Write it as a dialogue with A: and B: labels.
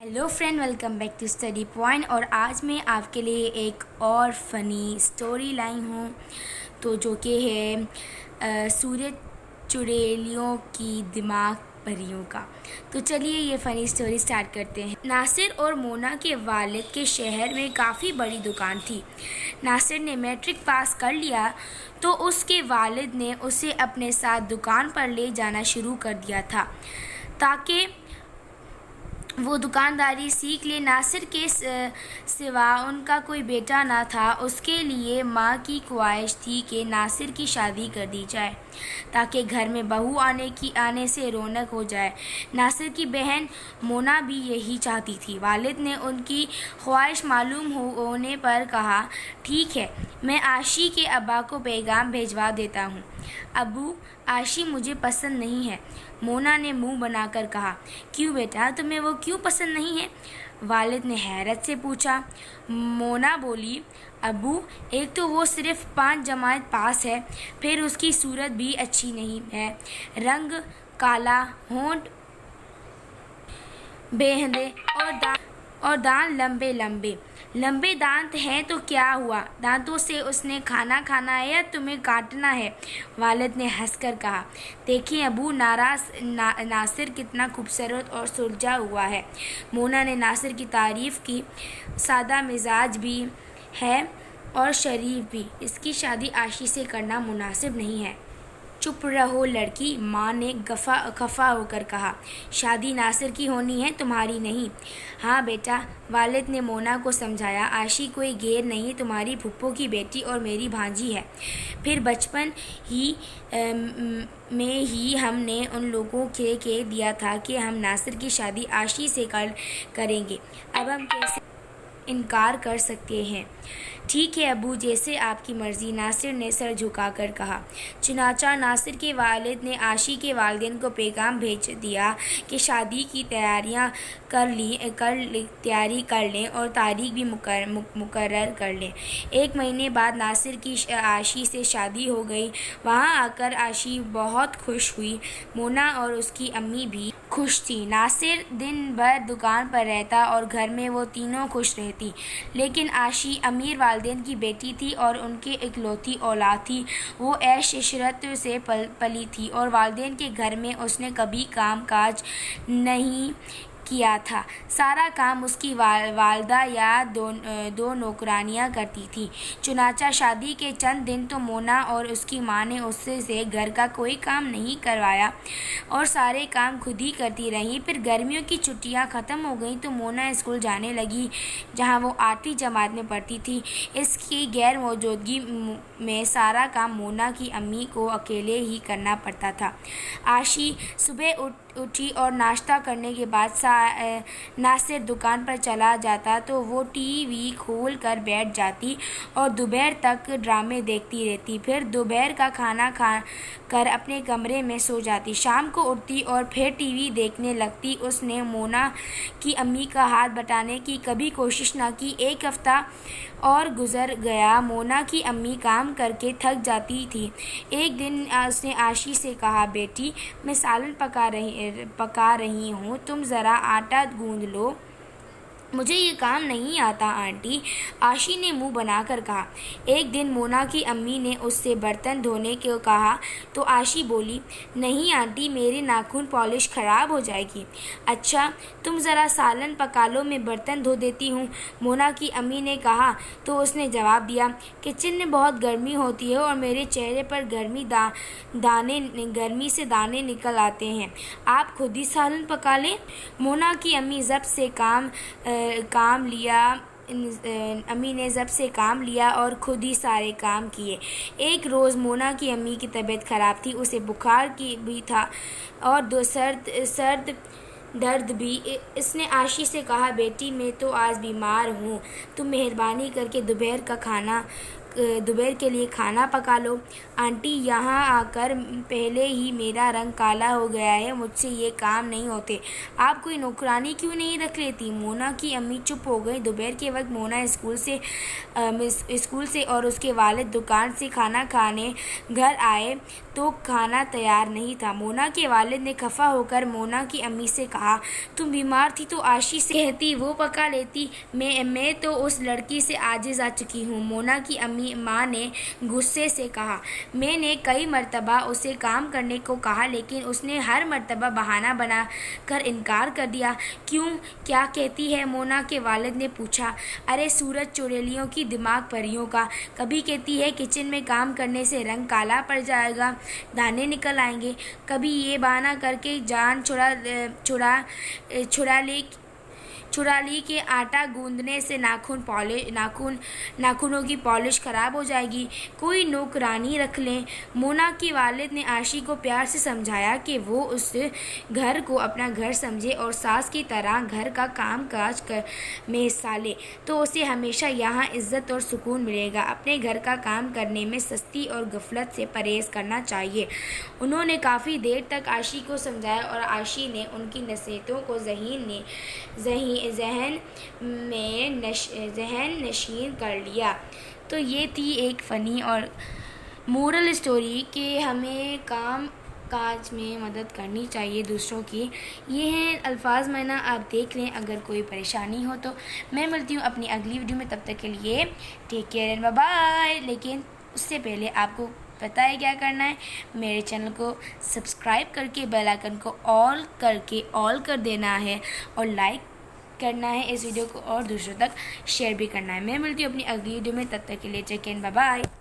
A: Hello friend, welcome back to study point. और आज मैं आपके लिए एक और फ़नी स्टोरी लाई हूँ तो जो कि है सूरज चुड़ैलियों की दिमाग परियों का। तो चलिए ये फ़नी स्टोरी स्टार्ट करते हैं। नासिर और मोना के वालिद के शहर में काफ़ी बड़ी दुकान थी। नासिर ने मैट्रिक पास कर लिया तो उसके वालिद ने उसे अपने साथ दुकान पर ले जाना शुरू कर दिया था ताकि वो दुकानदारी सीख ले। नासिर के सिवा उनका कोई बेटा न था। उसके लिए माँ की ख्वाहिश थी कि नासिर की शादी कर दी जाए ताकि घर में बहू आने से रौनक हो जाए। नासिर की बहन मोना भी यही चाहती थी। वालिद ने उनकी ख्वाहिश मालूम होने पर कहा, ठीक है, मैं आशी के अब्बा को पैगाम भेजवा देता हूँ। अबू, आशी मुझे पसंद नहीं है, मोना ने मुंह बनाकर कहा। क्यों बेटा, तुम्हें वो क्यों पसंद नहीं है? वालिद ने हैरत से पूछा। मोना बोली, अबू, एक तो वो सिर्फ 5 जमात पास है, फिर उसकी सूरत भी अच्छी नहीं है, रंग काला, होंठ बेहदे और दांत लंबे दांत हैं तो क्या हुआ, दांतों से उसने खाना खाना है या तुम्हें काटना है? वालिद ने हंसकर कहा। देखिए अबू, नासिर कितना खूबसूरत और सुलझा हुआ है। मोना ने नासिर की तारीफ की। सादा मिजाज भी है और शरीफ भी। इसकी शादी आशी से करना मुनासिब नहीं है। चुप रहो लड़की, माँ ने खफा होकर कहा। शादी नासिर की होनी है, तुम्हारी नहीं। हाँ बेटा, वालिद ने मोना को समझाया। आशी कोई गैर नहीं, तुम्हारी फुप्पो की बेटी और मेरी भांजी है। फिर बचपन में ही हमने उन लोगों के कह दिया था कि हम नासिर की शादी आशी से करेंगे। अब हम कैसे इनकार कर सकते हैं? ठीक है अबू, जैसे आपकी मर्ज़ी, नासिर ने सर झुकाकर कहा। चुनाचा नासिर के वालिद ने आशी के वालिदैन को पैगाम भेज दिया कि शादी की तैयारी कर लें और तारीख भी मुकर्रर कर लें। 1 महीने बाद नासिर की आशी से शादी हो गई। वहाँ आकर आशी बहुत खुश हुई। मोना और उसकी अम्मी भी खुश थी। नासिर दिन भर दुकान पर रहता और घर में वो तीनों खुश रहती। लेकिन आशी अमीर वालिदैन की बेटी थी और उनकी इकलौती औलाद थी। वो ऐश इशरत से पली थी और वालिदैन के घर में उसने कभी काम काज नहीं किया था। सारा काम उसकी वालदा या दो नौकरानियाँ करती थी। चुनाचा शादी के चंद दिन तो मोना और उसकी माँ ने उससे से घर का कोई काम नहीं करवाया और सारे काम खुद ही करती रहीं। फिर गर्मियों की छुट्टियाँ ख़त्म हो गईं तो मोना स्कूल जाने लगी, जहाँ वो 8वीं जमात में पढ़ती थी। इसकी गैर मौजूदगी में सारा काम मोना की अम्मी को अकेले ही करना पड़ता था। आशी सुबह उठी और नाश्ता करने के बाद नासिर दुकान पर चला जाता तो वो टीवी खोल कर बैठ जाती और दोपहर तक ड्रामे देखती रहती। फिर दोपहर का खाना खा कर अपने कमरे में सो जाती। शाम को उठती और फिर टीवी देखने लगती। उसने मोना की अम्मी का हाथ बटाने की कभी कोशिश न की। 1 हफ्ता और गुजर गया। मोना की अम्मी काम करके थक जाती थी। एक दिन उसने आशी से कहा, बेटी, मैं सालन पका रही हूँ, तुम ज़रा आटा गूंद लो। मुझे ये काम नहीं आता आंटी, आशी ने मुंह बनाकर कहा। एक दिन मोना की अम्मी ने उससे बर्तन धोने को कहा तो आशी बोली, नहीं आंटी, मेरे नाखून पॉलिश ख़राब हो जाएगी। अच्छा, तुम ज़रा सालन पका लो, मैं बर्तन धो देती हूँ, मोना की अम्मी ने कहा। तो उसने जवाब दिया, किचन में बहुत गर्मी होती है और मेरे चेहरे पर गर्मी से दाने निकल आते हैं, आप खुद ही सालन पका लें। मोना की अम्मी अम्मी ने जब से काम लिया और खुद ही सारे काम किए। एक रोज़ मोना की अम्मी की तबीयत ख़राब थी, उसे बुखार की भी था और सर्द दर्द भी। इसने आशी से कहा, बेटी, मैं तो आज बीमार हूँ, तुम मेहरबानी करके दोपहर का खाना دوپہر کے لیے کھانا پکا لو۔ آنٹی یہاں آ کر پہلے ہی میرا رنگ کالا ہو گیا ہے، مجھ سے یہ کام نہیں ہوتے۔ آپ کوئی نوکرانی کیوں نہیں رکھ لیتی؟ مونا کی امی چپ ہو گئی۔ دوپہر کے وقت مونا اسکول سے اور اس کے والد دکان سے کھانا کھانے گھر آئے تو کھانا تیار نہیں تھا۔ مونا کے والد نے خفا ہو کر مونا کی امی سے کہا، تم بیمار تھی تو آشی سے کہتی، وہ پکا لیتی، میں تو اس لڑکی سے عاجز آ چکی ہوں۔ مونا کی ماں نے غصے سے کہا، میں نے کئی مرتبہ اسے کام کرنے کو کہا لیکن اس نے ہر مرتبہ بہانہ بنا کر انکار کر دیا۔ کیوں، کیا کہتی ہے؟ مونا کے والد نے پوچھا۔ ارے سورج چڑیلیوں کی دماغ پریوں کا، کبھی کہتی ہے کچن میں کام کرنے سے رنگ کالا پڑ جائے گا، دانے نکل آئیں گے، کبھی یہ بہانہ کر کے جان چھڑا لی کہ آٹا گوندنے سے ناخنوں کی پالش خراب ہو جائے گی، کوئی نوکرانی رکھ لیں۔ مونا کے والد نے آشی کو پیار سے سمجھایا کہ وہ اس گھر کو اپنا گھر سمجھے اور ساس کی طرح گھر کا کام کاج میں حصہ لے تو اسے ہمیشہ یہاں عزت اور سکون ملے گا۔ اپنے گھر کا کام کرنے میں سستی اور غفلت سے پرہیز کرنا چاہیے۔ انہوں نے کافی دیر تک آشی کو سمجھایا اور آشی نے ان کی نصیحتوں کو ذہن نشین کر لیا۔ تو یہ تھی ایک فنی اور مورل اسٹوری کہ ہمیں کام کاج میں مدد کرنی چاہیے دوسروں کی۔ یہ ہیں الفاظ معنی، آپ دیکھ لیں، اگر کوئی پریشانی ہو تو۔ میں ملتی ہوں اپنی اگلی ویڈیو میں، تب تک کے لیے take care and bye bye. لیکن اس سے پہلے آپ کو پتہ ہے کیا کرنا ہے؟ میرے چینل کو سبسکرائب کر کے بیل آئیکن کو آل کر دینا ہے اور لائک کرنا ہے اس ویڈیو کو اور دوسروں تک شیئر بھی کرنا ہے۔ میں ملتی ہوں اپنی اگلی ویڈیو میں، تب تک کے لیے take care and bye bye.